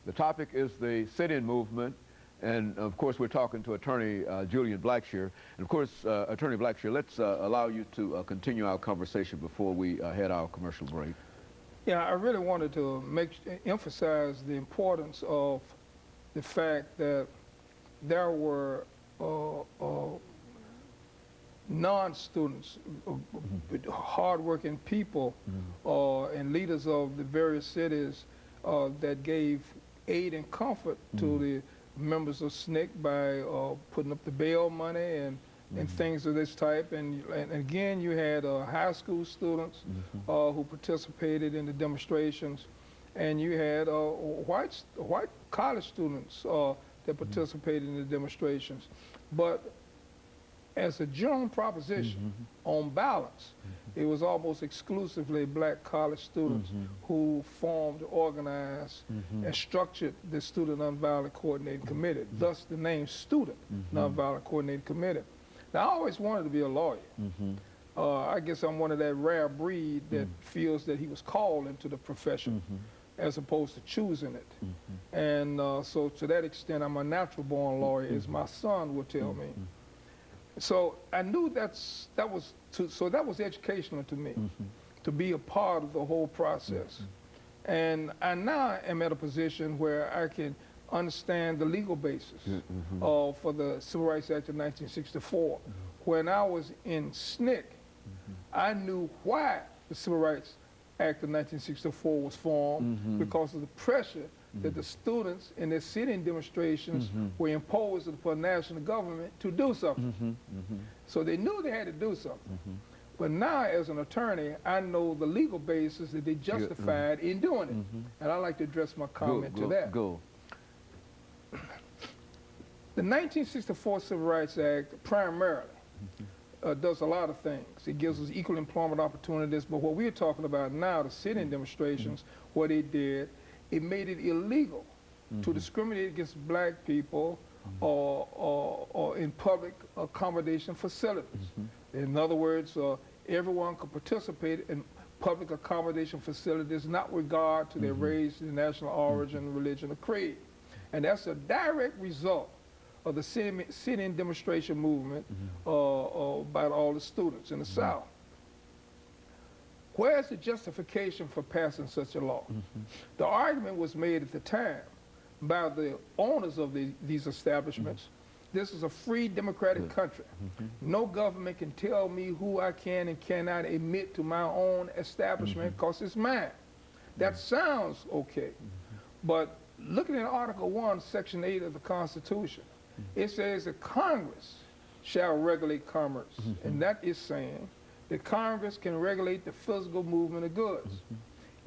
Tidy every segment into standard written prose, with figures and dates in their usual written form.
The topic is the sit-in movement, and of course we're talking to Attorney Julian Blackshear. And of course, Attorney Blackshear, let's allow you to continue our conversation before we head our commercial break. Yeah, I really wanted to emphasize the importance of the fact that there were non-students, hard-working people, and leaders of the various cities that gave aid and comfort to the members of SNCC by putting up the bail money and things of this type. And again, you had high school students who participated in the demonstrations, and you had white college students that participated in the demonstrations. But as a general proposition, on balance, it was almost exclusively black college students who formed, organized, and structured the Student Nonviolent Coordinating Committee, thus the name Student Nonviolent Coordinating Committee. Now, I always wanted to be a lawyer. I guess I'm one of that rare breed that feels that he was called into the profession as opposed to choosing it. And so to that extent, I'm a natural-born lawyer, as my son would tell me. So I knew that was educational to me, to be a part of the whole process. And I now am at a position where I can understand the legal basis for the Civil Rights Act of 1964. When I was in SNCC, I knew why the Civil Rights Act of 1964 was formed, because of the pressure that the students in their sit-in demonstrations were imposed upon the national government to do something. So they knew they had to do something. But now, as an attorney, I know the legal basis that they justified in doing it. And I'd like to address my comment to that. The 1964 Civil Rights Act primarily does a lot of things. It gives us equal employment opportunities, but what we're talking about now, the sit-in demonstrations, what it did, it made it illegal to discriminate against black people or in public accommodation facilities. In other words, everyone could participate in public accommodation facilities, not regard to their race, their national origin, religion, or creed. And that's a direct result of the sit-in demonstration movement by all the students in the South. Where's the justification for passing such a law? The argument was made at the time by the owners of these establishments. This is a free democratic country. No government can tell me who I can and cannot admit to my own establishment because it's mine. That sounds okay. But looking at Article 1, Section 8 of the Constitution, it says that Congress shall regulate commerce. And that is saying that Congress can regulate the physical movement of goods.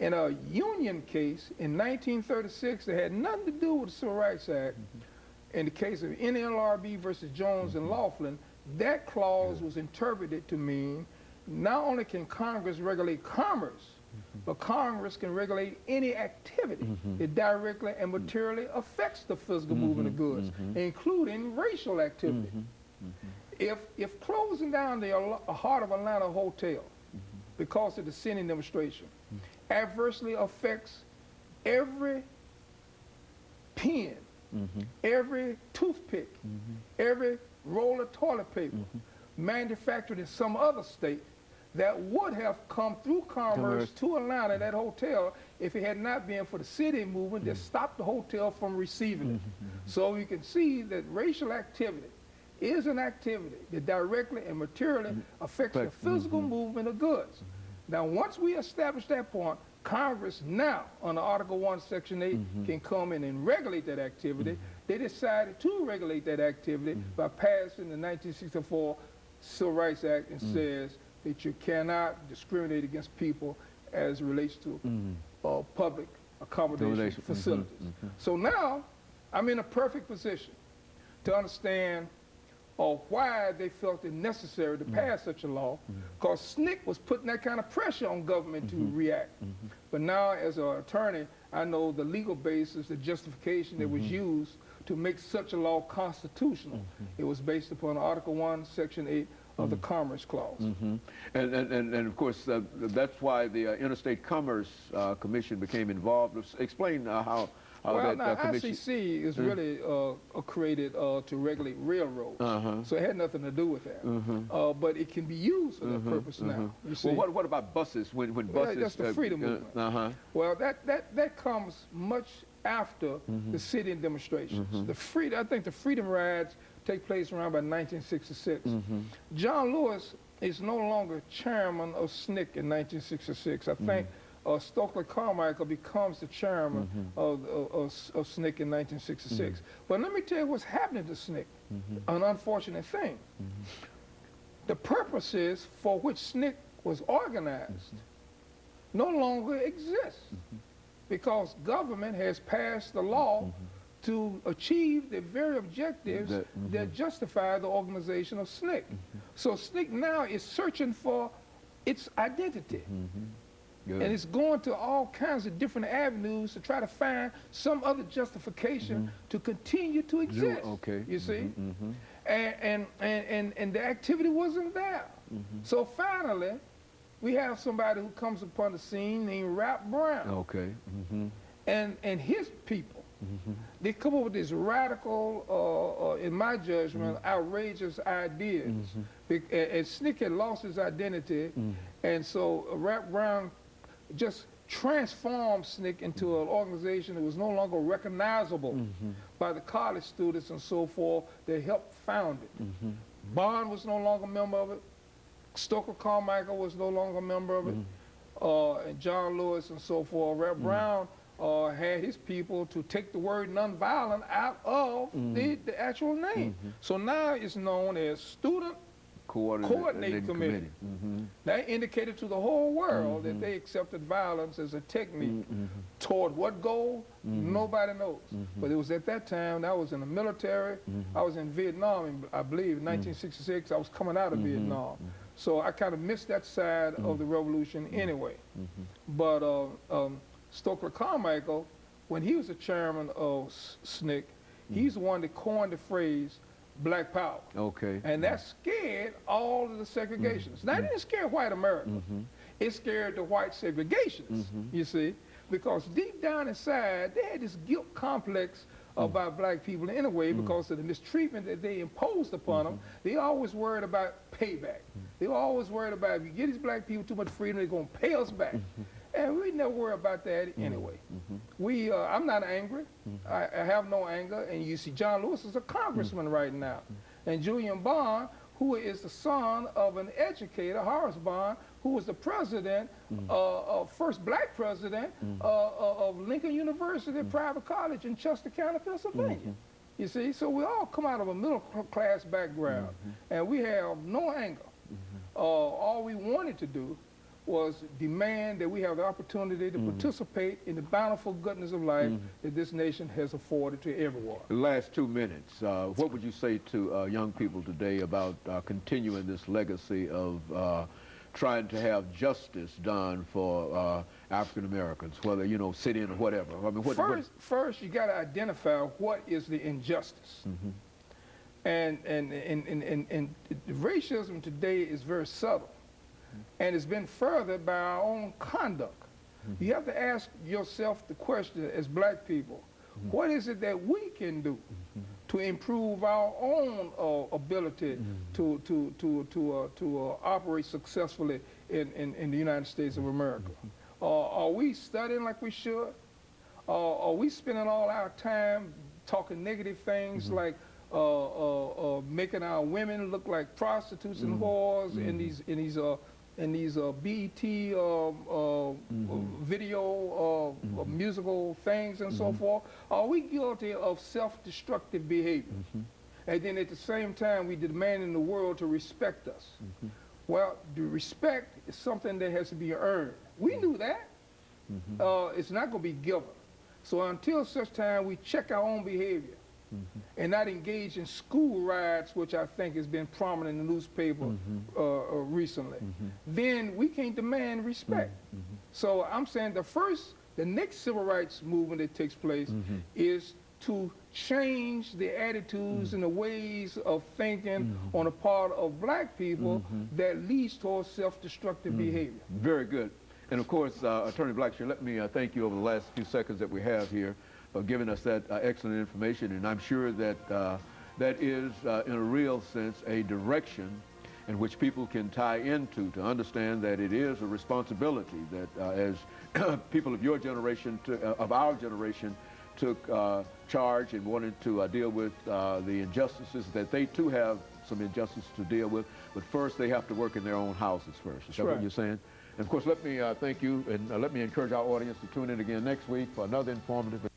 In a union case in 1936 that had nothing to do with the Civil Rights Act, in the case of NLRB versus Jones and Laughlin, that clause was interpreted to mean not only can Congress regulate commerce, but Congress can regulate any activity that directly and materially affects the physical movement of goods, including racial activity. If closing down the Heart of Atlanta Hotel because of the sit-in demonstration adversely affects every pen, every toothpick, every roll of toilet paper manufactured in some other state that would have come through commerce to Atlanta, that hotel, if it had not been for the sit-in movement that stopped the hotel from receiving it. So you can see that racial activity is an activity that directly and materially affects the physical movement of goods. Now, once we establish that point, Congress now, under Article 1, Section 8, can come in and regulate that activity. They decided to regulate that activity by passing the 1964 Civil Rights Act and says that you cannot discriminate against people as it relates to public accommodation facilities. So now, I'm in a perfect position to understand why they felt it necessary to pass such a law, because SNCC was putting that kind of pressure on government to react. But now, as an attorney, I know the legal basis, the justification that was used to make such a law constitutional. It was based upon Article 1, Section 8 of the Commerce Clause. And of course, that's why the Interstate Commerce Commission became involved. Explain how Well, now, ICC is really created to regulate railroads, so it had nothing to do with that. But it can be used for that purpose now. You see. Well, what about buses? When buses? That's the freedom movement. Well, that comes much after the sit-in demonstrations. I think the freedom rides take place around by 1966. John Lewis is no longer chairman of SNCC in 1966. I think Stokely Carmichael becomes the chairman of SNCC in 1966. But let me tell you what's happening to SNCC, an unfortunate thing. The purposes for which SNCC was organized no longer exist because government has passed the law to achieve the very objectives that justify the organization of SNCC. So SNCC now is searching for its identity. And it's going to all kinds of different avenues to try to find some other justification to continue to exist. You see? And the activity wasn't there. So finally, we have somebody who comes upon the scene named Rap Brown. And his people, they come up with this radical, in my judgment, outrageous ideas. And SNCC had lost his identity, and so Rap Brown just transformed SNCC into an organization that was no longer recognizable by the college students and so forth that helped found it. Bond was no longer a member of it. Stokely Carmichael was no longer a member of it. And John Lewis and so forth. Rap Brown had his people to take the word nonviolent out of the actual name. So now it's known as Student Coordinating Committee. That indicated to the whole world that they accepted violence as a technique. Toward what goal? Nobody knows. But it was at that time, I was in the military. I was in Vietnam, I believe, in 1966. I was coming out of Vietnam. So I kind of missed that side of the revolution anyway. But Stokely Carmichael, when he was the chairman of SNCC, he's the one that coined the phrase Black Power. And that scared all of the segregationists. Now, it didn't scare white America. It scared the white segregationists, you see, because deep down inside, they had this guilt complex about black people anyway because of the mistreatment that they imposed upon them. They always worried about payback. They were always worried about if you give these black people too much freedom, they're going to pay us back. And we never worry about that anyway. I'm not angry. I have no anger. And you see, John Lewis is a congressman right now. And Julian Bond, who is the son of an educator, Horace Bond, who was the president, first black president of Lincoln University Private College in Chester County, Pennsylvania. You see, so we all come out of a middle class background, and we have no anger. All we wanted to do was demand that we have the opportunity to participate in the bountiful goodness of life that this nation has afforded to everyone. The last 2 minutes, what would you say to young people today about continuing this legacy of trying to have justice done for African Americans, whether, you know, sit in or whatever? I mean, first you got to identify what is the injustice. And racism today is very subtle. And it's been furthered by our own conduct. You have to ask yourself the question as black people, what is it that we can do to improve our own ability to operate successfully in the United States of America? Are we studying like we should? Are we spending all our time talking negative things like making our women look like prostitutes and whores in these BET video musical things and so forth? Are we guilty of self-destructive behavior? And then at the same time, we demand in the world to respect us. Well, the respect is something that has to be earned. We knew that. It's not going to be given. So until such time we check our own behavior and not engage in school riots, which I think has been prominent in the newspaper recently, then we can't demand respect. So I'm saying the next civil rights movement that takes place is to change the attitudes and the ways of thinking on the part of black people that leads towards self-destructive behavior. Very good. And of course, Attorney Blackshear, let me thank you over the last few seconds that we have here giving us that excellent information, and I'm sure that that is, in a real sense, a direction in which people can tie into to understand that it is a responsibility that as people of your generation, of our generation, took charge and wanted to deal with the injustices, that they too have some injustice to deal with, but first they have to work in their own houses first. Is that what you're saying? And of course, let me thank you, and let me encourage our audience to tune in again next week for another informative